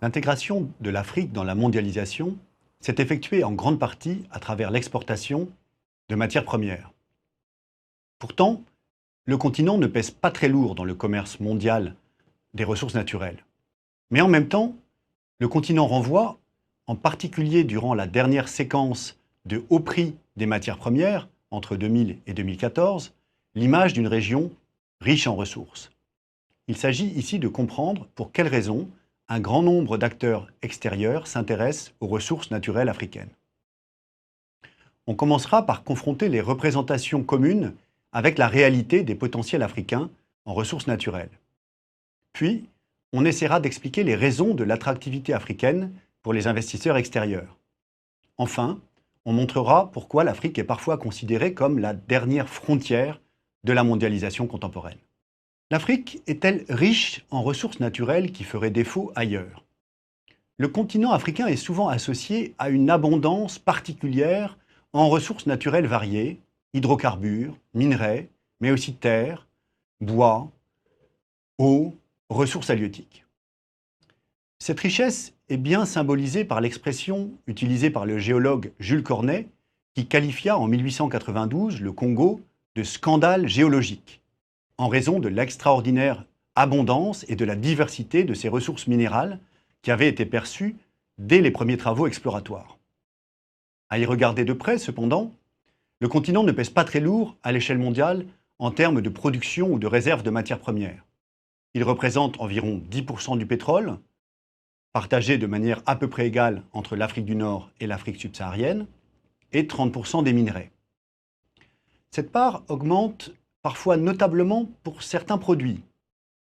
L'intégration de l'Afrique dans la mondialisation s'est effectuée en grande partie à travers l'exportation de matières premières. Pourtant, le continent ne pèse pas très lourd dans le commerce mondial des ressources naturelles. Mais en même temps, le continent renvoie, en particulier durant la dernière séquence de haut prix des matières premières, entre 2000 et 2014, l'image d'une région riche en ressources. Il s'agit ici de comprendre pour quelles raisons un grand nombre d'acteurs extérieurs s'intéressent aux ressources naturelles africaines. On commencera par confronter les représentations communes avec la réalité des potentiels africains en ressources naturelles. Puis, on essaiera d'expliquer les raisons de l'attractivité africaine pour les investisseurs extérieurs. Enfin, on montrera pourquoi l'Afrique est parfois considérée comme la dernière frontière de la mondialisation contemporaine. L'Afrique est-elle riche en ressources naturelles qui feraient défaut ailleurs? Le continent africain est souvent associé à une abondance particulière en ressources naturelles variées, hydrocarbures, minerais, mais aussi terres, bois, eau, ressources halieutiques. Cette richesse est bien symbolisée par l'expression utilisée par le géologue Jules Cornet qui qualifia en 1892 le Congo de scandale géologique, en raison de l'extraordinaire abondance et de la diversité de ses ressources minérales qui avaient été perçues dès les premiers travaux exploratoires. À y regarder de près, cependant, le continent ne pèse pas très lourd à l'échelle mondiale en termes de production ou de réserve de matières premières. Il représente environ 10% du pétrole, partagé de manière à peu près égale entre l'Afrique du Nord et l'Afrique subsaharienne, et 30% des minerais. Cette part augmente parfois notablement pour certains produits.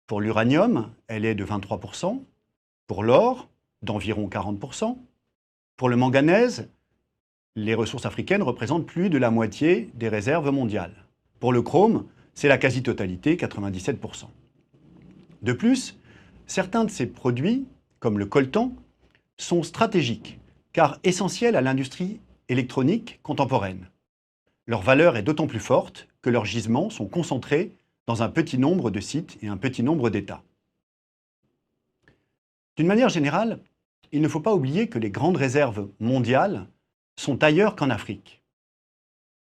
Pour l'uranium, elle est de 23%, pour l'or, d'environ 40%, pour le manganèse, les ressources africaines représentent plus de la moitié des réserves mondiales. Pour le chrome, c'est la quasi-totalité, 97%. De plus, certains de ces produits, comme le coltan, sont stratégiques, car essentiels à l'industrie électronique contemporaine. Leur valeur est d'autant plus forte que leurs gisements sont concentrés dans un petit nombre de sites et un petit nombre d'États. D'une manière générale, il ne faut pas oublier que les grandes réserves mondiales sont ailleurs qu'en Afrique.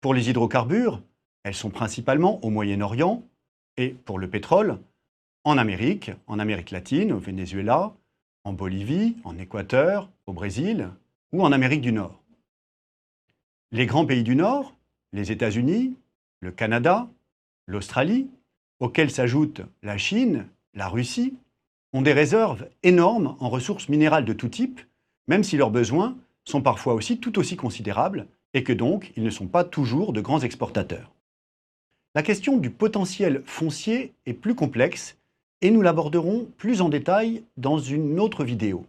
Pour les hydrocarbures, elles sont principalement au Moyen-Orient et pour le pétrole, en Amérique latine, au Venezuela, en Bolivie, en Équateur, au Brésil ou en Amérique du Nord. Les grands pays du Nord, les États-Unis, le Canada, l'Australie, auxquels s'ajoutent la Chine, la Russie, ont des réserves énormes en ressources minérales de tout type, même si leurs besoins sont parfois aussi tout aussi considérables et que donc ils ne sont pas toujours de grands exportateurs. La question du potentiel foncier est plus complexe et nous l'aborderons plus en détail dans une autre vidéo.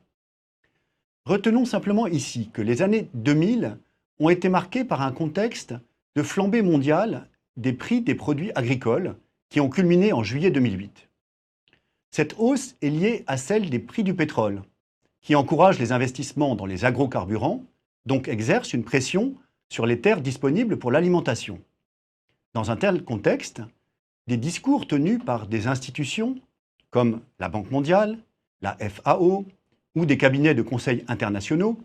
Retenons simplement ici que les années 2000 ont été marquées par un contexte de flambée mondiale des prix des produits agricoles qui ont culminé en juillet 2008. Cette hausse est liée à celle des prix du pétrole, qui encourage les investissements dans les agrocarburants, donc exerce une pression sur les terres disponibles pour l'alimentation. Dans un tel contexte, des discours tenus par des institutions comme la Banque mondiale, la FAO ou des cabinets de conseil internationaux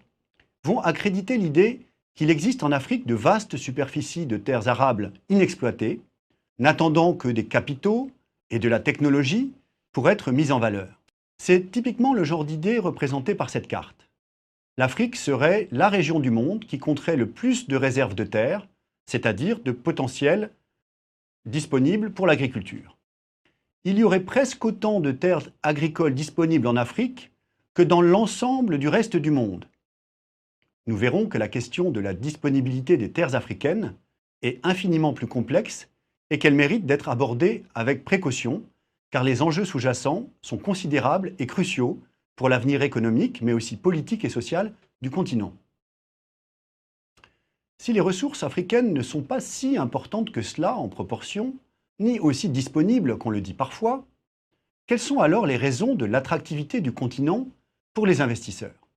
vont accréditer l'idée qu'il existe en Afrique de vastes superficies de terres arables inexploitées, n'attendant que des capitaux et de la technologie pour être mises en valeur. C'est typiquement le genre d'idée représentée par cette carte. L'Afrique serait la région du monde qui compterait le plus de réserves de terres, c'est-à-dire de potentiel disponible pour l'agriculture. Il y aurait presque autant de terres agricoles disponibles en Afrique que dans l'ensemble du reste du monde. Nous verrons que la question de la disponibilité des terres africaines est infiniment plus complexe et qu'elle mérite d'être abordée avec précaution, car les enjeux sous-jacents sont considérables et cruciaux pour l'avenir économique, mais aussi politique et social du continent. Si les ressources africaines ne sont pas si importantes que cela en proportion, ni aussi disponibles qu'on le dit parfois, quelles sont alors les raisons de l'attractivité du continent pour les investisseurs?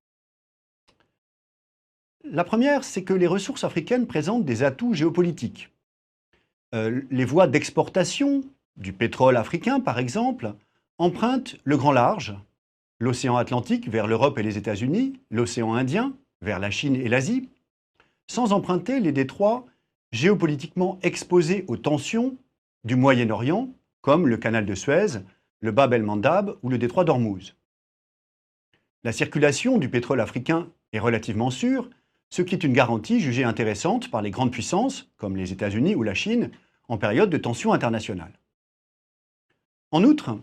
La première, c'est que les ressources africaines présentent des atouts géopolitiques. Les voies d'exportation du pétrole africain, par exemple, empruntent le grand large, l'océan Atlantique vers l'Europe et les États-Unis, l'océan Indien vers la Chine et l'Asie, sans emprunter les détroits géopolitiquement exposés aux tensions du Moyen-Orient, comme le canal de Suez, le Bab el-Mandab ou le détroit d'Ormuz. La circulation du pétrole africain est relativement sûre, ce qui est une garantie jugée intéressante par les grandes puissances, comme les États-Unis ou la Chine, en période de tensions internationales. En outre,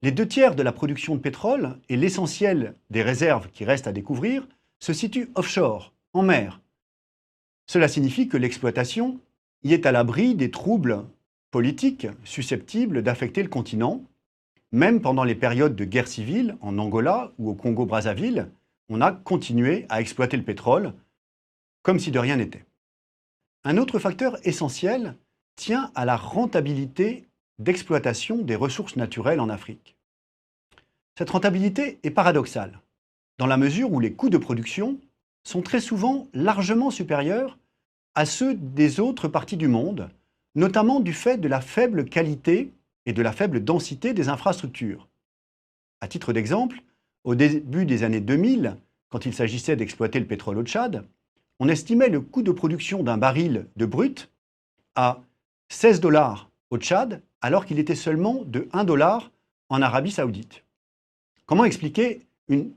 les 2 tiers de la production de pétrole et l'essentiel des réserves qui restent à découvrir se situent offshore, en mer. Cela signifie que l'exploitation y est à l'abri des troubles politiques susceptibles d'affecter le continent. Même pendant les périodes de guerre civile, en Angola ou au Congo-Brazzaville, on a continué à exploiter le pétrole comme si de rien n'était. Un autre facteur essentiel tient à la rentabilité d'exploitation des ressources naturelles en Afrique. Cette rentabilité est paradoxale, dans la mesure où les coûts de production sont très souvent largement supérieurs à ceux des autres parties du monde, notamment du fait de la faible qualité et de la faible densité des infrastructures. À titre d'exemple, au début des années 2000, quand il s'agissait d'exploiter le pétrole au Tchad, on estimait le coût de production d'un baril de brut à 16 $ au Tchad, alors qu'il était seulement de 1 $ en Arabie Saoudite. Comment expliquer une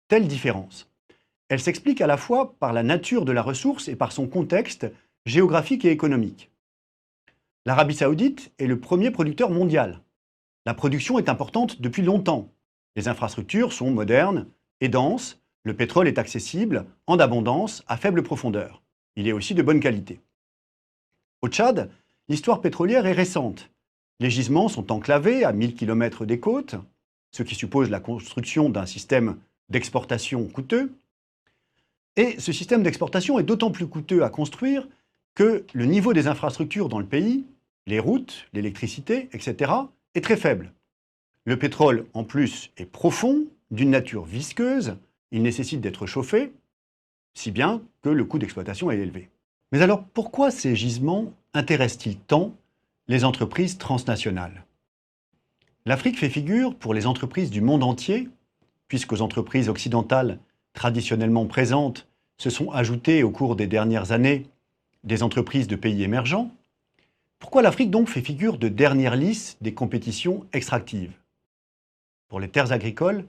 telle différence? Elle s'explique à la fois par la nature de la ressource et par son contexte géographique et économique. L'Arabie Saoudite est le premier producteur mondial. La production est importante depuis longtemps. Les infrastructures sont modernes et denses. Le pétrole est accessible, en abondance, à faible profondeur. Il est aussi de bonne qualité. Au Tchad, l'histoire pétrolière est récente. Les gisements sont enclavés à 1000 km des côtes, ce qui suppose la construction d'un système d'exportation coûteux. Et ce système d'exportation est d'autant plus coûteux à construire que le niveau des infrastructures dans le pays, les routes, l'électricité, etc., est très faible. Le pétrole, en plus, est profond, d'une nature visqueuse, il nécessite d'être chauffé, si bien que le coût d'exploitation est élevé. Mais alors, pourquoi ces gisements intéressent-ils tant les entreprises transnationales? L'Afrique fait figure, pour les entreprises du monde entier, puisqu'aux entreprises occidentales traditionnellement présentes se sont ajoutées au cours des dernières années des entreprises de pays émergents, pourquoi l'Afrique donc fait figure de dernière lice des compétitions extractives? Pour les terres agricoles,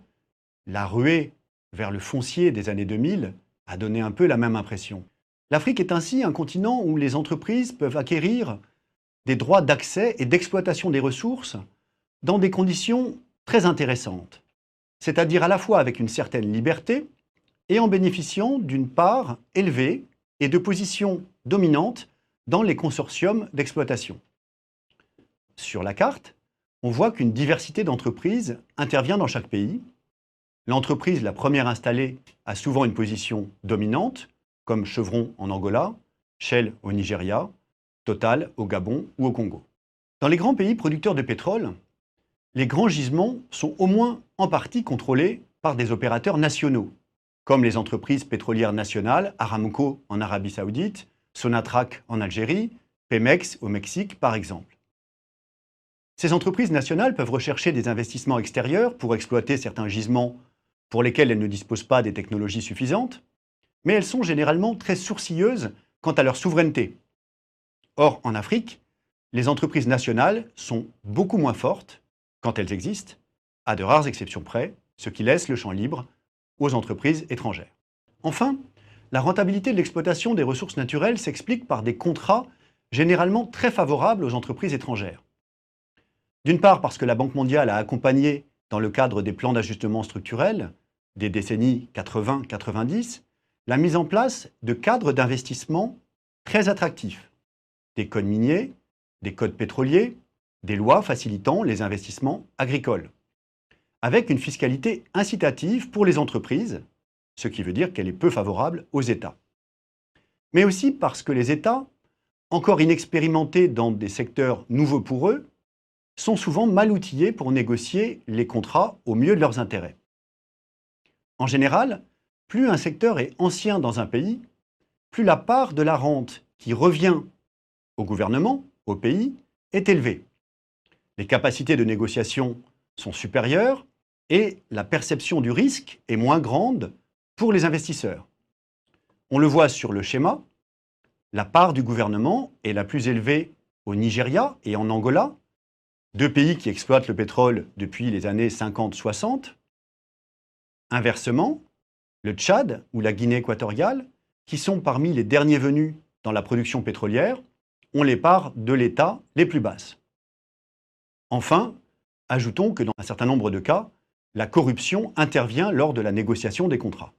la ruée vers le foncier des années 2000 a donné un peu la même impression. L'Afrique est ainsi un continent où les entreprises peuvent acquérir des droits d'accès et d'exploitation des ressources dans des conditions très intéressantes, c'est-à-dire à la fois avec une certaine liberté et en bénéficiant d'une part élevée et de positions dominantes dans les consortiums d'exploitation. Sur la carte, on voit qu'une diversité d'entreprises intervient dans chaque pays. L'entreprise la première installée a souvent une position dominante, comme Chevron en Angola, Shell au Nigeria, Total au Gabon ou au Congo. Dans les grands pays producteurs de pétrole, les grands gisements sont au moins en partie contrôlés par des opérateurs nationaux, comme les entreprises pétrolières nationales, Aramco en Arabie Saoudite, Sonatrach en Algérie, Pemex au Mexique par exemple. Ces entreprises nationales peuvent rechercher des investissements extérieurs pour exploiter certains gisements pour lesquels elles ne disposent pas des technologies suffisantes, mais elles sont généralement très sourcilleuses quant à leur souveraineté. Or, en Afrique, les entreprises nationales sont beaucoup moins fortes, quand elles existent, à de rares exceptions près, ce qui laisse le champ libre aux entreprises étrangères. Enfin, la rentabilité de l'exploitation des ressources naturelles s'explique par des contrats généralement très favorables aux entreprises étrangères. D'une part parce que la Banque mondiale a accompagné, dans le cadre des plans d'ajustement structurel des décennies 80-90, la mise en place de cadres d'investissement très attractifs, des codes miniers, des codes pétroliers, des lois facilitant les investissements agricoles, avec une fiscalité incitative pour les entreprises, ce qui veut dire qu'elle est peu favorable aux États. Mais aussi parce que les États, encore inexpérimentés dans des secteurs nouveaux pour eux, sont souvent mal outillés pour négocier les contrats au mieux de leurs intérêts. En général, plus un secteur est ancien dans un pays, plus la part de la rente qui revient au gouvernement, au pays, est élevée. Les capacités de négociation sont supérieures et la perception du risque est moins grande pour les investisseurs. On le voit sur le schéma, la part du gouvernement est la plus élevée au Nigeria et en Angola, deux pays qui exploitent le pétrole depuis les années 50-60. Inversement, le Tchad ou la Guinée équatoriale, qui sont parmi les derniers venus dans la production pétrolière, ont les parts de l'État les plus basses. Enfin, ajoutons que dans un certain nombre de cas, la corruption intervient lors de la négociation des contrats.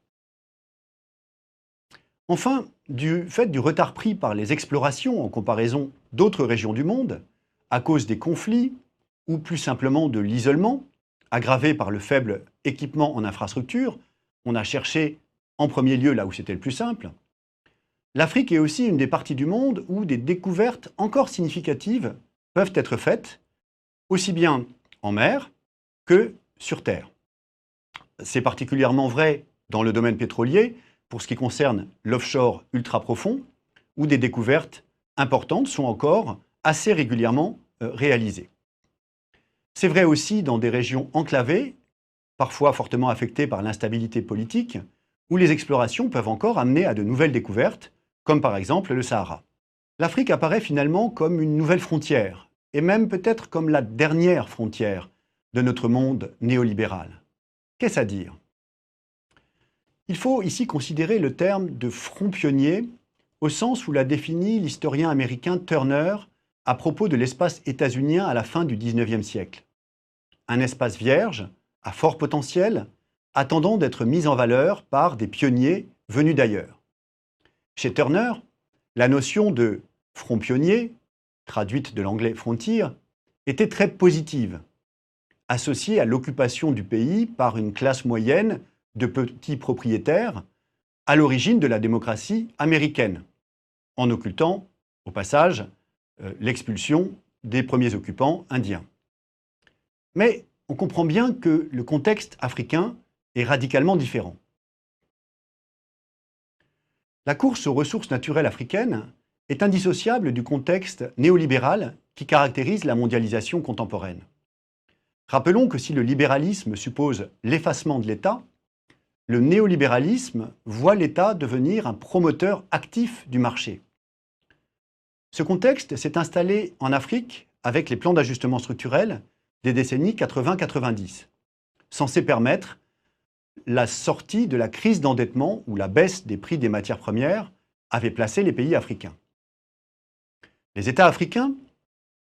Enfin, du fait du retard pris par les explorations en comparaison d'autres régions du monde, à cause des conflits ou plus simplement de l'isolement, aggravé par le faible équipement en infrastructure, on a cherché en premier lieu là où c'était le plus simple, l'Afrique est aussi une des parties du monde où des découvertes encore significatives peuvent être faites, aussi bien en mer que sur terre. C'est particulièrement vrai dans le domaine pétrolier, pour ce qui concerne l'offshore ultra profond, où des découvertes importantes sont encore assez régulièrement réalisées. C'est vrai aussi dans des régions enclavées, parfois fortement affectées par l'instabilité politique, où les explorations peuvent encore amener à de nouvelles découvertes, comme par exemple le Sahara. L'Afrique apparaît finalement comme une nouvelle frontière, et même peut-être comme la dernière frontière de notre monde néolibéral. Qu'est-ce à dire ? Il faut ici considérer le terme de front pionnier au sens où l'a défini l'historien américain Turner à propos de l'espace états-unien à la fin du XIXe siècle. Un espace vierge, à fort potentiel, attendant d'être mis en valeur par des pionniers venus d'ailleurs. Chez Turner, la notion de front pionnier, traduite de l'anglais frontier, était très positive, associée à l'occupation du pays par une classe moyenne de petits propriétaires à l'origine de la démocratie américaine, en occultant, au passage, l'expulsion des premiers occupants indiens. Mais on comprend bien que le contexte africain est radicalement différent. La course aux ressources naturelles africaines est indissociable du contexte néolibéral qui caractérise la mondialisation contemporaine. Rappelons que si le libéralisme suppose l'effacement de l'État, le néolibéralisme voit l'État devenir un promoteur actif du marché. Ce contexte s'est installé en Afrique avec les plans d'ajustement structurel des décennies 80-90, censés permettre la sortie de la crise d'endettement où la baisse des prix des matières premières avait placé les pays africains. Les États africains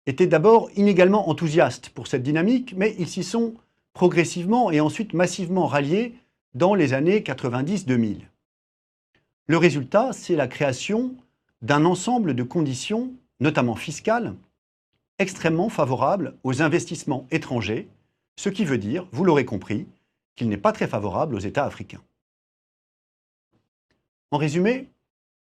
étaient d'abord inégalement enthousiastes pour cette dynamique, mais ils s'y sont progressivement et ensuite massivement ralliés dans les années 90-2000. Le résultat, c'est la création d'un ensemble de conditions, notamment fiscales, extrêmement favorables aux investissements étrangers, ce qui veut dire, vous l'aurez compris, qu'il n'est pas très favorable aux États africains. En résumé,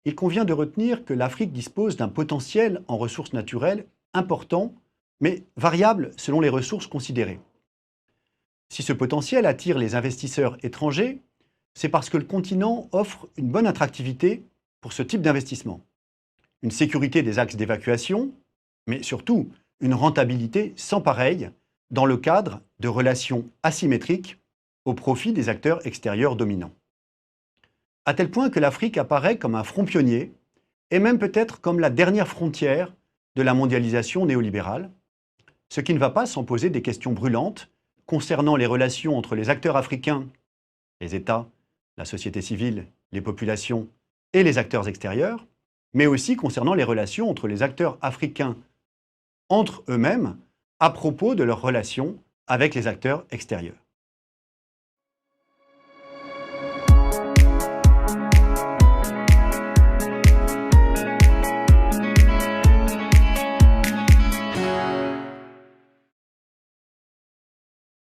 il convient de retenir que l'Afrique dispose d'un potentiel en ressources naturelles important, mais variable selon les ressources considérées. Si ce potentiel attire les investisseurs étrangers, c'est parce que le continent offre une bonne attractivité pour ce type d'investissement. Une sécurité des axes d'évacuation, mais surtout une rentabilité sans pareille dans le cadre de relations asymétriques au profit des acteurs extérieurs dominants. À tel point que l'Afrique apparaît comme un front pionnier, et même peut-être comme la dernière frontière de la mondialisation néolibérale, ce qui ne va pas sans poser des questions brûlantes concernant les relations entre les acteurs africains, les États, la société civile, les populations et les acteurs extérieurs, mais aussi concernant les relations entre les acteurs africains entre eux-mêmes à propos de leurs relations avec les acteurs extérieurs.